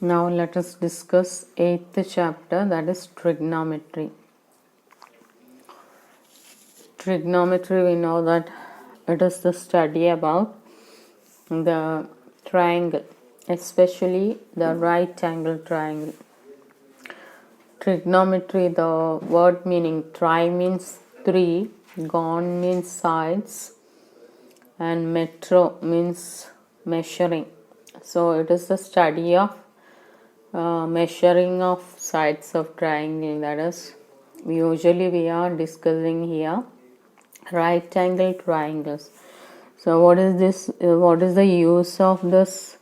Now let us discuss 8th chapter, that is trigonometry. Trigonometry, we know that it is the study about the triangle, especially the right angle triangle. Trigonometry, the word meaning tri means three, gon means sides, and metro means measuring. So it is the study of measuring of sides of triangle. That is, usually we are discussing here right angle triangles. So what is this? What is the use of this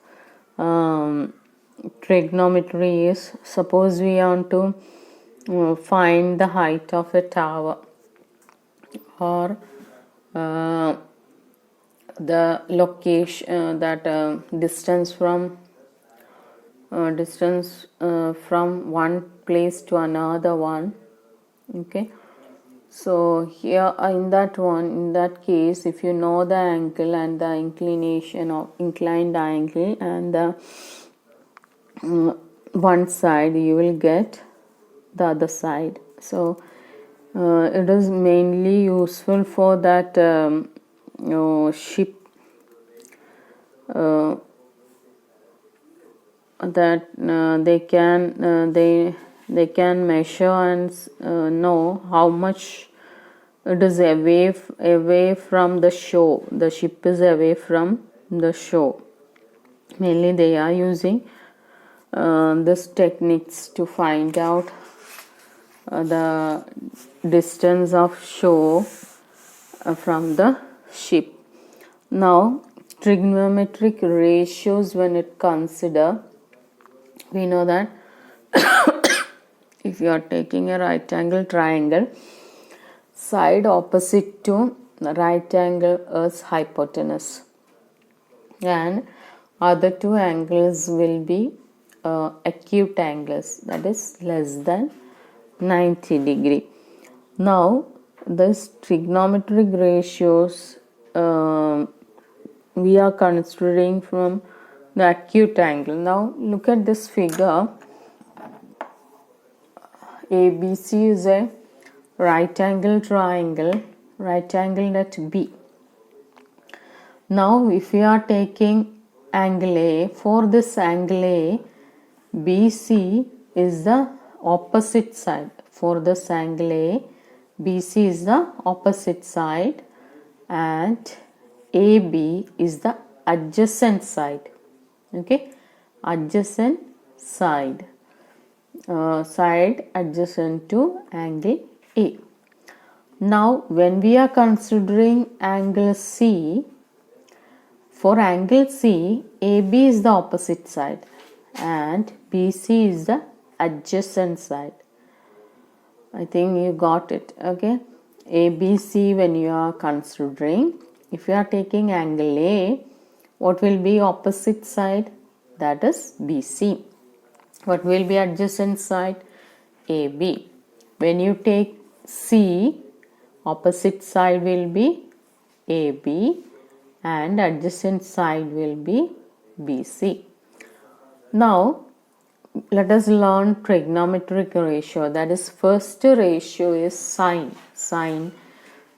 trigonometry? Is suppose we want to find the height of a tower, or the location, that distance from one place to another one. Okay, so here in that case, if you know the angle and the inclination of inclined angle and the one side, you will get the other side. So it is mainly useful for that ship, that they can measure and know how much it is away from the shore. The ship is away from the shore. Mainly they are using this techniques to find out the distance of shore from the ship. Now trigonometric ratios, when it consider, we know that if you are taking a right angle triangle, side opposite to the right angle is hypotenuse, and other two angles will be acute angles, that is less than 90 degree. Now this trigonometric ratios we are considering from the acute angle. Now look at this figure. ABC is a right angle triangle, right angle at B. Now if we are taking angle A, for this angle A, BC is the opposite side. For this angle A, BC is the opposite side and AB is the adjacent side. Okay, adjacent side. Side adjacent to angle A. Now when we are considering angle C, for angle C, AB is the opposite side and BC is the adjacent side. I think you got it. Okay, ABC, when you are considering, if you are taking angle A, what will be opposite side? That is BC. What will be adjacent side? AB. When you take C, opposite side will be AB and adjacent side will be BC. Now let us learn trigonometric ratio. That is, first ratio is sine. Sine,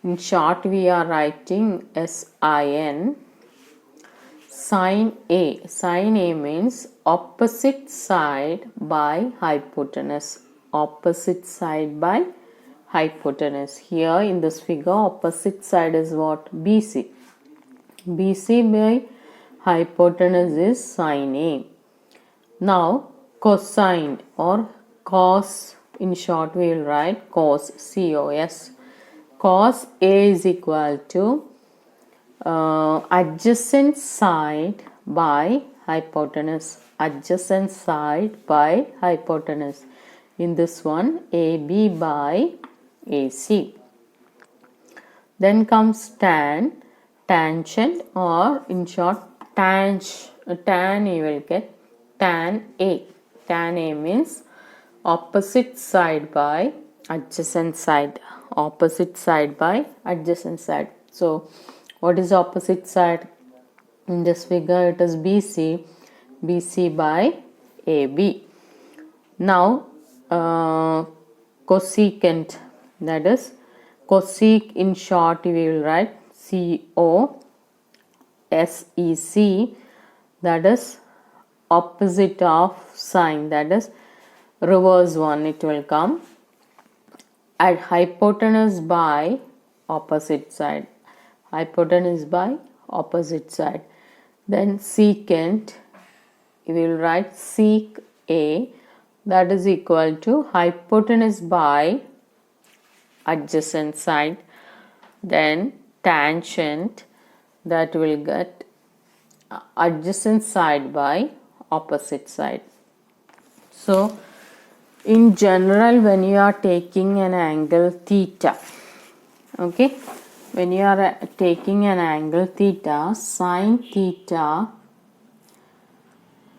in short we are writing SIN. Sine A. Sine A means opposite side by hypotenuse. Opposite side by hypotenuse. Here in this figure, opposite side is what? BC. BC by hypotenuse is sine A. Now cosine or cos, in short we will write cos, COS. Cos A is equal to adjacent side by hypotenuse. Adjacent side by hypotenuse. In this one, AB by AC. Then comes tan, tangent, or in short tan you will get tan A. Tan A means opposite side by adjacent side. Opposite side by adjacent side. So what is opposite side? In this figure it is BC. BC by AB. Now cosecant, that is cosec in short we will write COSEC, that is opposite of sine, that is reverse one it will come. At hypotenuse by opposite side, hypotenuse by opposite side. Then secant, we will write sec A, that is equal to hypotenuse by adjacent side. Then tangent, that will get adjacent side by opposite side. So in general, when you are taking an angle theta, okay, when you are taking an angle theta, sine theta,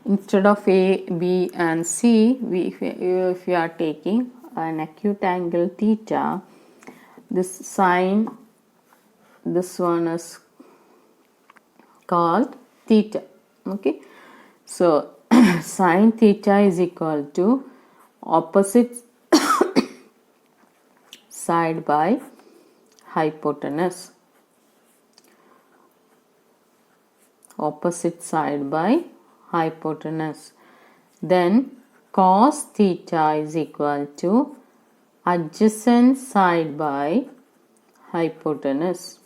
instead of A, B and C, if you are taking an acute angle theta, this sine, this one is called theta, okay. So sine theta is equal to opposite side by hypotenuse, opposite side by hypotenuse. Then cos theta is equal to adjacent side by hypotenuse,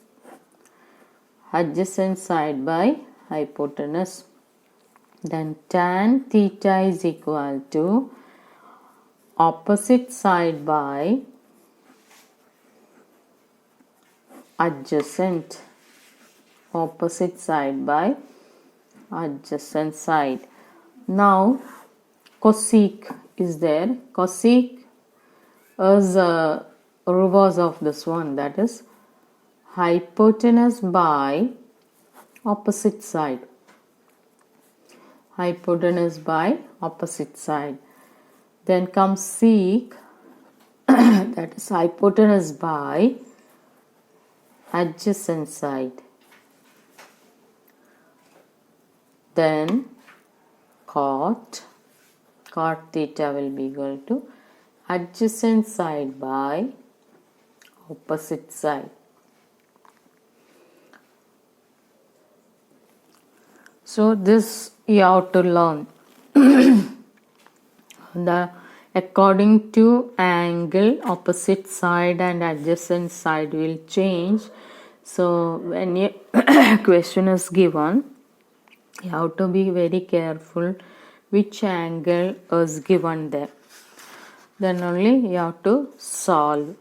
adjacent side by hypotenuse. Then tan theta is equal to opposite side by adjacent, opposite side by adjacent side. Now cosec is there. Cosec is a reverse of this one, that is hypotenuse by opposite side, hypotenuse by opposite side. Then comes sec, that is hypotenuse by adjacent side. Then cot theta will be equal to adjacent side by opposite side. So this you have to learn. The according to angle, opposite side and adjacent side will change. So when a question is given, you have to be very careful which angle is given there. Then only you have to solve.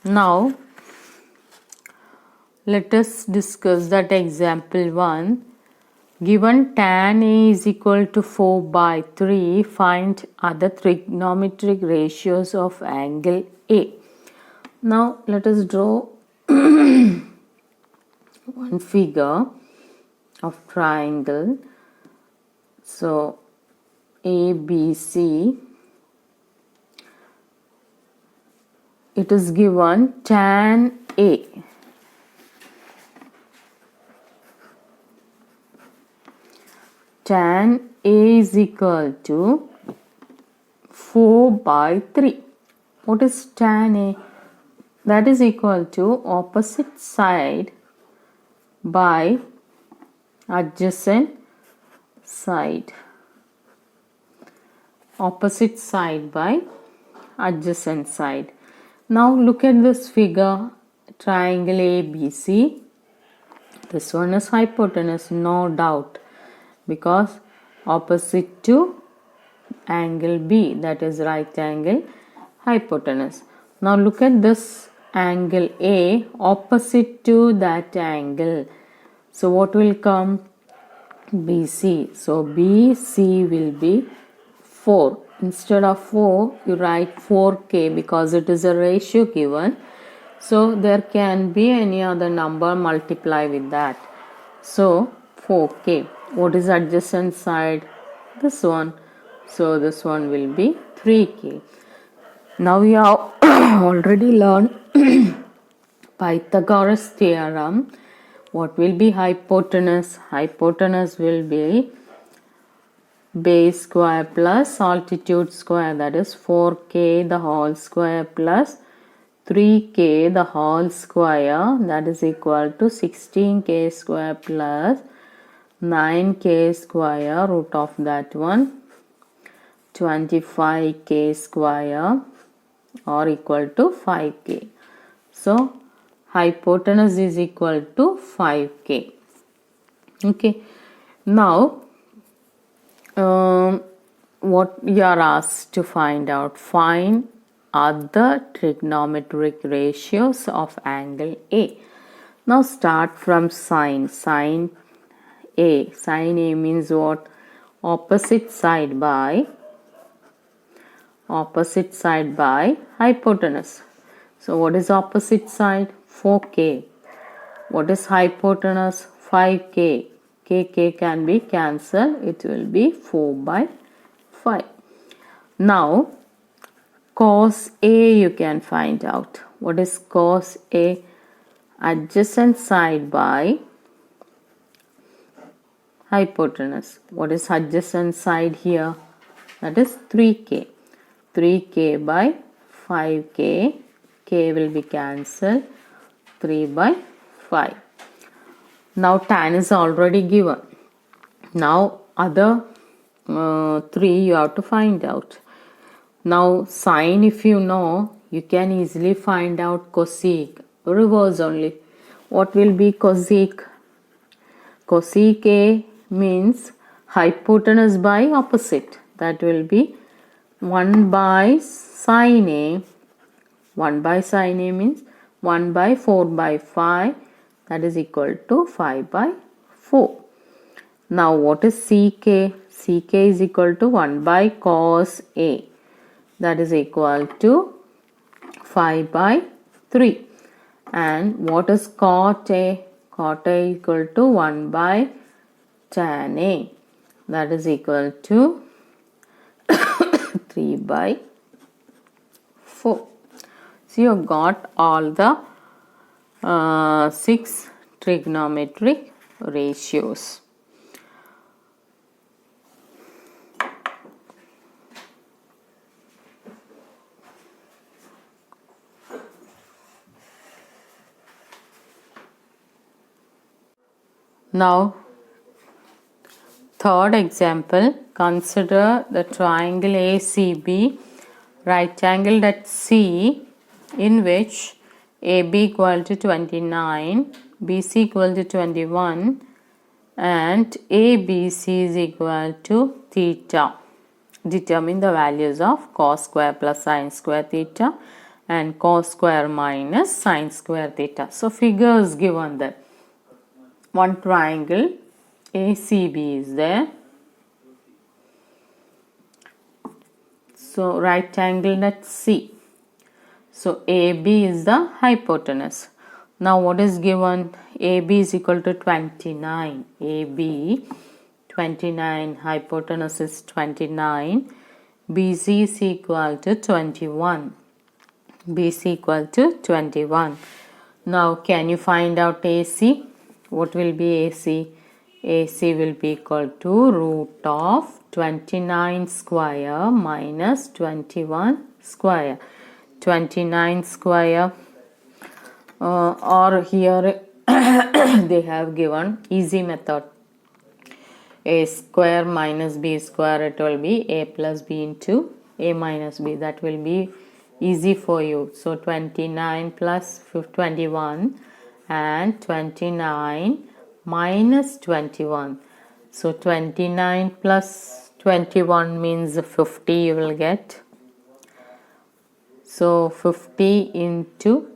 Now let us discuss that example 1. Given tan A is equal to 4 by 3, find other trigonometric ratios of angle A. Now let us draw one figure of triangle. So ABC, it is given tan A. Tan A is equal to 4 by 3. What is tan A? That is equal to opposite side by adjacent side. Opposite side by adjacent side. Now look at this figure, triangle ABC. This one is hypotenuse, no doubt, because opposite to angle B, that is right angle hypotenuse. Now look at this angle A opposite to that angle. So what will come? BC. So BC will be 4. Instead of 4, you write 4K because it is a ratio given. So there can be any other number, multiply with that. So 4K. What is adjacent side? This one. So this one will be 3K. Now we have already learned Pythagoras theorem. What will be hypotenuse? Hypotenuse will be base square plus altitude square, that is 4k the whole square plus 3k the whole square, that is equal to 16k square plus 9k square root of that one 25k square or equal to 5k. So hypotenuse is equal to 5k. Okay, now what you are asked to find out, find other trigonometric ratios of angle A. Now start from sine. Sine A means what? Opposite side by hypotenuse. So what is opposite side? 4k. What is hypotenuse? 5k. K can be cancelled. It will be 4 by 5. Now cos A you can find out. What is cos A? Adjacent side by hypotenuse. What is adjacent side here? That is 3k. 3k by 5k. K will be cancelled. 3 by 5. Now tan is already given. Now other 3 you have to find out. Now sine, if you know, you can easily find out cosec. Reverse only. What will be cosec? Cosec A means hypotenuse by opposite. That will be 1 by sine A. 1 by sine A means 1 by 4 by 5. That is equal to 5 by 4. Now what is CK? CK is equal to 1 by cos A. That is equal to 5 by 3. And what is cot A? Cot A equal to 1 by tan A. That is equal to 3 by 4. So you have got all the 6 trigonometric ratios. Now third example, consider the triangle ACB, right angled at C, in which AB equal to 29, BC equal to 21 and ABC is equal to theta. Determine the values of cos square plus sin square theta and cos square minus sin square theta. So figures given there. One triangle ACB is there. So right angle at C. So AB is the hypotenuse. Now what is given? AB is equal to 29. AB 29, hypotenuse is 29. BC is equal to 21. BC equal to 21. Now can you find out AC? What will be AC? AC will be equal to root of 29 square minus 21 square. 29 square or here they have given easy method. A square minus B square, it will be A plus B into A minus B. That will be easy for you. So 29 plus 21 and 29 minus 21. So 29 plus 21 means 50 you will get. So 50 into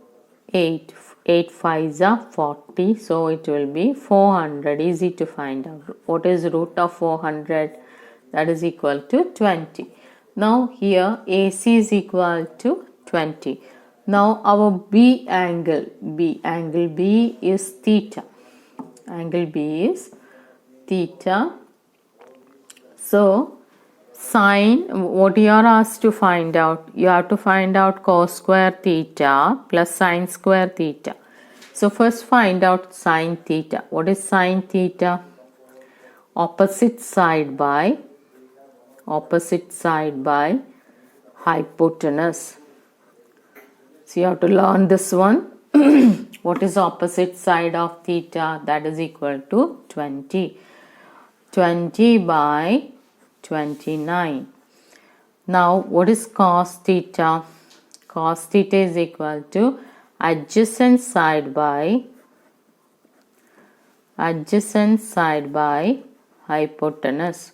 8. 8 5s are 40. So it will be 400. Easy to find out. What is root of 400? That is equal to 20. Now here AC is equal to 20. Now our B angle B is theta. Angle B is theta. So sine, what you are asked to find out? You have to find out cos square theta plus sine square theta. So first find out sine theta. What is sine theta? Opposite side by opposite side by hypotenuse. So you have to learn this one. What is opposite side of theta? That is equal to 20. 20 by 29. Now what is cos theta? Cos theta is equal to adjacent side by hypotenuse.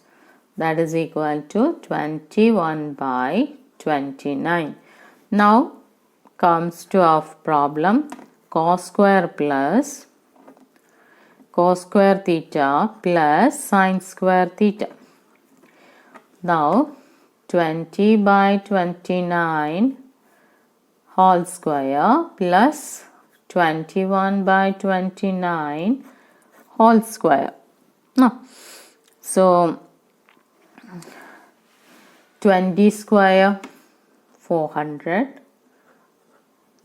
That is equal to 21 by 29. Now comes to our problem, cos square theta plus sin square theta. Now 20 by 29 whole square plus 21 by 29 whole square. Now, so 20 square 400,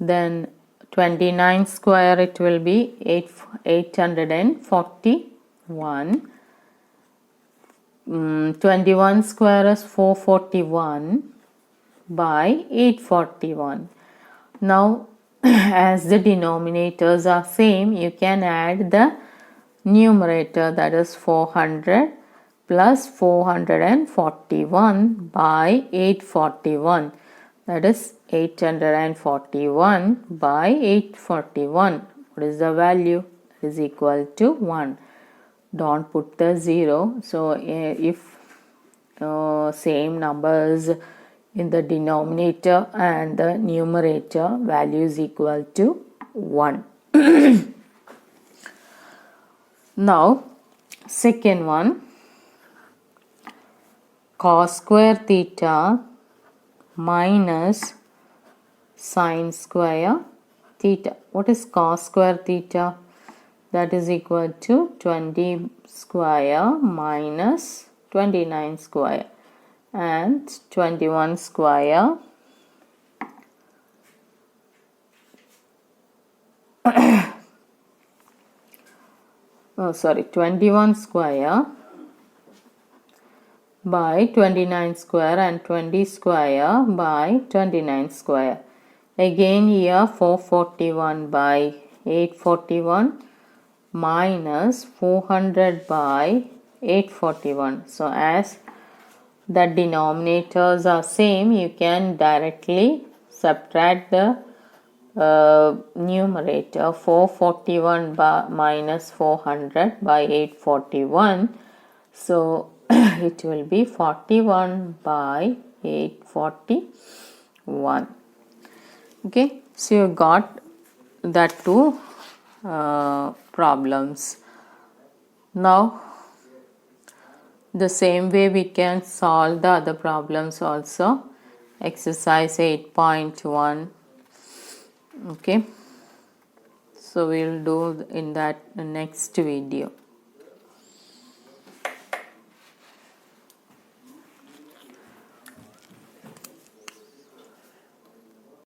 then 29 square it will be 841. 21 square is 441 by 841. Now as the denominators are same, you can add the numerator, that is 400 plus 441 by 841, that is 841 by 841. What is the value? It is equal to 1. Don't put the 0. So if same numbers in the denominator and the numerator, value is equal to 1. Now second one, cos square theta minus sin square theta. What is cos square theta? That is equal to 20 square minus 29 square and 21 square oh sorry 21 square by 29 square and 20 square by 29 square. Again here 441 by 841 minus 400 by 841. So as the denominators are same, you can directly subtract the numerator. 441 by minus 400 by 841. So it will be 41 by 841. Okay, so you got that two problems. Now the same way we can solve the other problems also. Exercise 8.1. Okay, so we'll do in that next video.